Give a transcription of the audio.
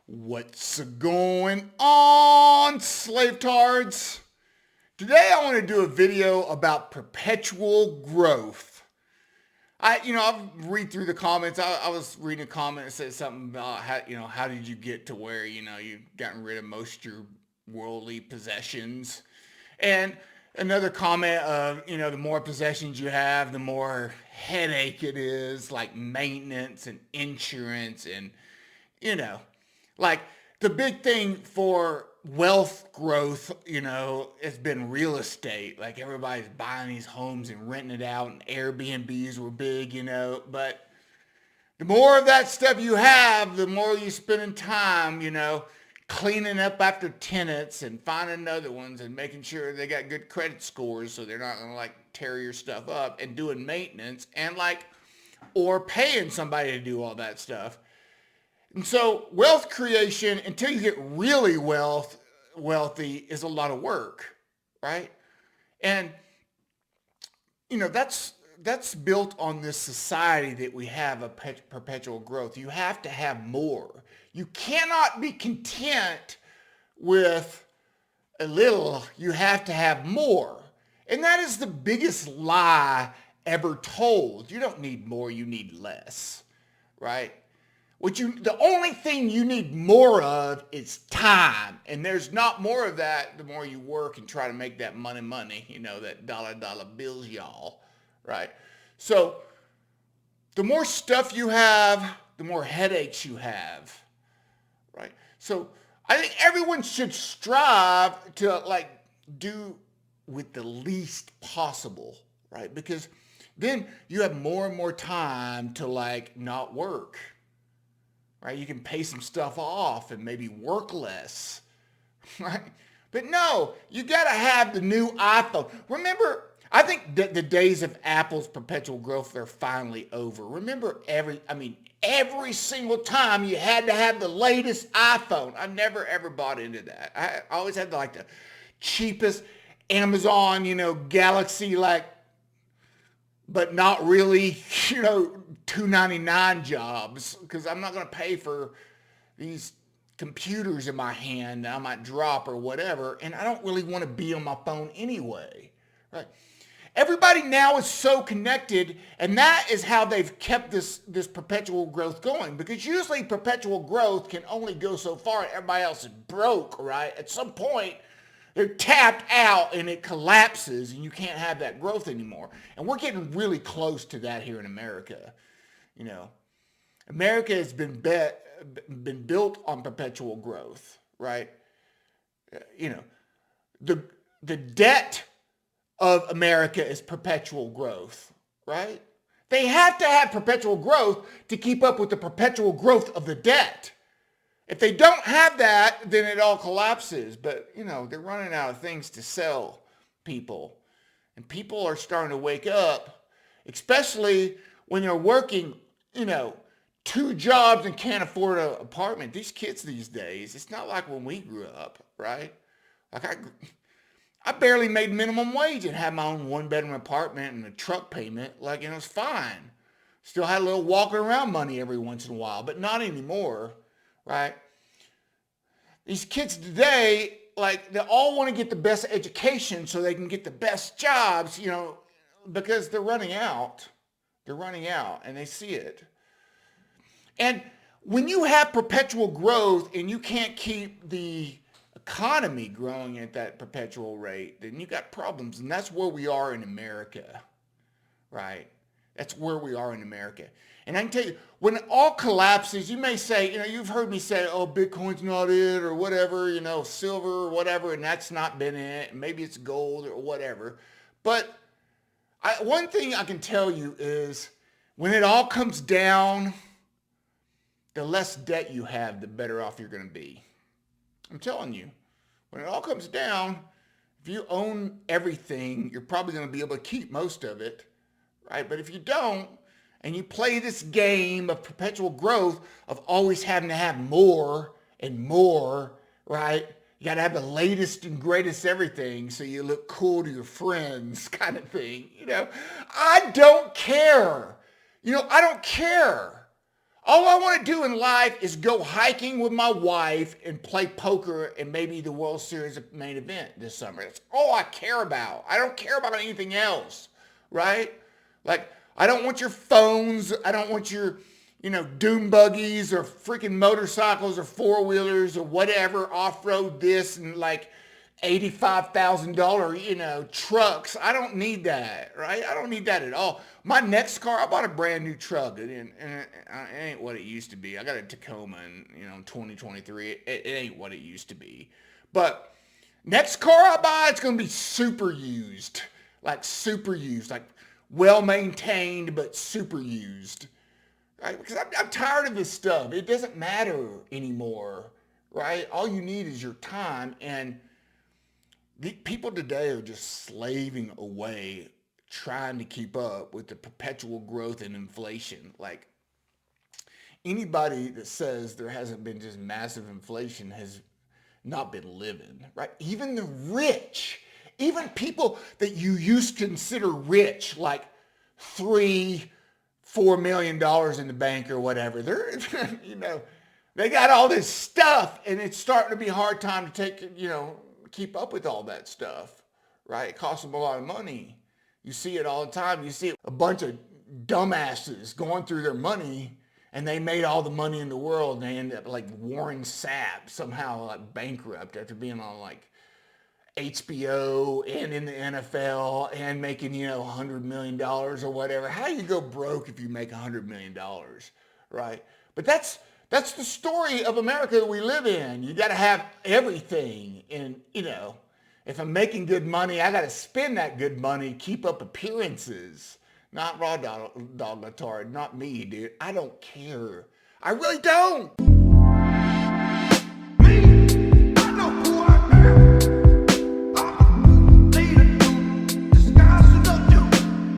What's going on, slavetards? Today I want to do a video about perpetual growth. I'll read through the comments. I was reading a comment that said something about how did you get to where, you've gotten rid of most of your worldly possessions. And another comment of, the more possessions you have, the more headache it is, like maintenance and insurance and, like the big thing for wealth growth, has been real estate. Like everybody's buying these homes and renting it out, and Airbnbs were big, but the more of that stuff you have, the more you spend in time, cleaning up after tenants and finding other ones and making sure they got good credit scores so they're not going to tear your stuff up, and doing maintenance and or paying somebody to do all that stuff. And so wealth creation, until you get really wealthy, is a lot of work, right? And, that's built on this society that we have of perpetual growth. You have to have more. You cannot be content with a little. You have to have more. And that is the biggest lie ever told. You don't need more, you need less, right? The only thing you need more of is time. And there's not more of that the more you work and try to make that money, that dollar bills, y'all, right? So the more stuff you have, the more headaches you have, right? So I think everyone should strive to do with the least possible, right? Because then you have more and more time to not work. Right? You can pay some stuff off and maybe work less, right? But no, you got to have the new iPhone. Remember, I think that the days of Apple's perpetual growth are finally over. Remember every single time you had to have the latest iPhone. I never ever bought into that. I always had the cheapest Amazon, Galaxy, but not really, $2.99 jobs, because I'm not going to pay for these computers in my hand that I might drop or whatever, and I don't really want to be on my phone anyway, right? Everybody now is so connected, and that is how they've kept this perpetual growth going, because usually perpetual growth can only go so far and everybody else is broke, right? At some point, they're tapped out and it collapses and you can't have that growth anymore. And we're getting really close to that here in America. America has been built on perpetual growth, right? The debt of America is perpetual growth, right? They have to have perpetual growth to keep up with the perpetual growth of the debt. If they don't have that, then it all collapses. But, they're running out of things to sell people. And people are starting to wake up, especially when they're working, 2 jobs and can't afford an apartment. These kids these days, it's not like when we grew up, right? I barely made minimum wage and had my own 1-bedroom apartment and a truck payment. It was fine. Still had a little walking around money every once in a while, but not anymore. Right? These kids today, they all want to get the best education so they can get the best jobs, because they're running out. They're running out, and they see it. And when you have perpetual growth and you can't keep the economy growing at that perpetual rate, then you got problems. And that's where we are in America, right? That's where we are in America. And I can tell you, when it all collapses, you may say, you've heard me say, oh, Bitcoin's not it, or whatever, silver or whatever, and that's not been it. Maybe it's gold or whatever. But one thing I can tell you is when it all comes down, the less debt you have, the better off you're going to be. I'm telling you, when it all comes down, if you own everything, you're probably going to be able to keep most of it, right? But if you don't, and you play this game of perpetual growth of always having to have more and more, right? You got to have the latest and greatest everything so you look cool to your friends kind of thing. I don't care. I don't care. All I want to do in life is go hiking with my wife and play poker and maybe the World Series main event this summer. That's all I care about. I don't care about anything else, right? Like, I don't want your phones. I don't want your, dune buggies or freaking motorcycles or four-wheelers or whatever, off-road this and like $85,000, trucks. I don't need that, right? I don't need that at all. My next car, I bought a brand new truck, and it ain't what it used to be. I got a Tacoma in 2023. It ain't what it used to be. But next car I buy, it's going to be super used, like well maintained, but super used, right? Because I'm tired of this stuff. It doesn't matter anymore, right? All you need is your time, and the people today are just slaving away trying to keep up with the perpetual growth and inflation. Like, anybody that says there hasn't been just massive inflation has not been living, right? Even the rich, even people that you used to consider rich, like $3-4 million in the bank or whatever, they're, they got all this stuff, and it's starting to be a hard time to keep up with all that stuff, right? It costs them a lot of money. You see it all the time. You see a bunch of dumbasses going through their money, and they made all the money in the world, and they end up like Warren Sapp, somehow like bankrupt after being on like HBO and in the NFL and making, $100 million or whatever. How do you go broke if you make $100 million, right? But that's the story of America that we live in. You got to have everything. And, if I'm making good money, I got to spend that good money, keep up appearances. Not Rawdogletard, not me, dude. I don't care. I really don't.